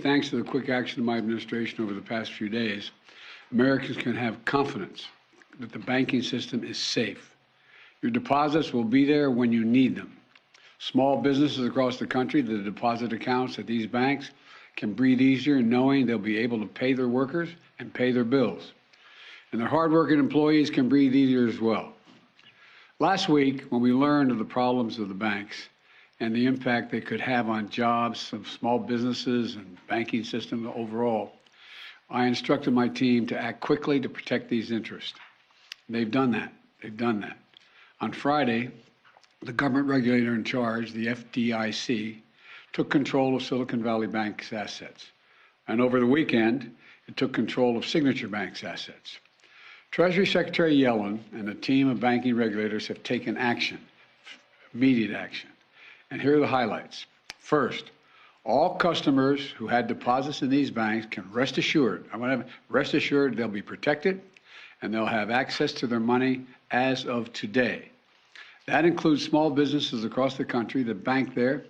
Thanks to the quick action of my administration over the past few days, Americans can have confidence that the banking system is safe. Your deposits will be there when you need them. Small businesses across the country, the deposit accounts at these banks can breathe easier knowing they'll be able to pay their workers and pay their bills. And their hardworking employees can breathe easier as well. Last week, when we learned of the problems of the banks and the impact they could have on jobs of small businesses and banking system overall, I instructed my team to act quickly to protect these interests. They've done that. They've done that. On Friday, the government regulator in charge, the FDIC, took control of Silicon Valley Bank's assets. And over the weekend, it took control of Signature Bank's assets. Treasury Secretary Yellen and a team of banking regulators have taken action, immediate action. And here are the highlights. First, all customers who had deposits in these banks can rest assured they'll be protected and they'll have access to their money as of today. That includes small businesses across the country that bank there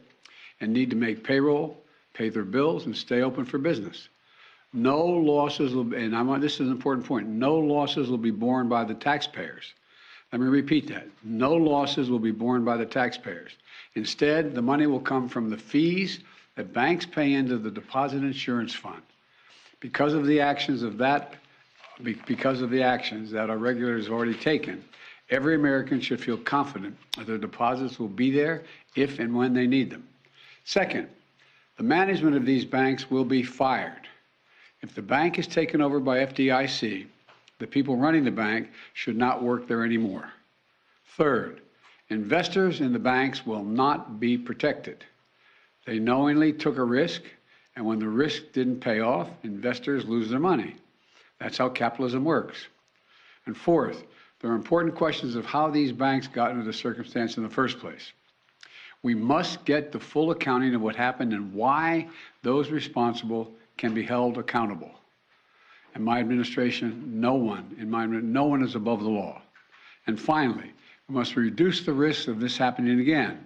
and need to make payroll, pay their bills, and stay open for business. No losses will be, and this is an important point, no losses will be borne by the taxpayers. Let me repeat that. No losses will be borne by the taxpayers. Instead, the money will come from the fees that banks pay into the Deposit Insurance Fund. Because of the actions that our regulators have already taken, every American should feel confident that their deposits will be there if and when they need them. Second, the management of these banks will be fired. If the bank is taken over by FDIC, the people running the bank should not work there anymore. Third, investors in the banks will not be protected. They knowingly took a risk, and when the risk didn't pay off, investors lose their money. That's how capitalism works. And fourth, there are important questions of how these banks got into the circumstance in the first place. We must get the full accounting of what happened and why those responsible can be held accountable. In my administration, no one is above the law. And finally, we must reduce the risk of this happening again.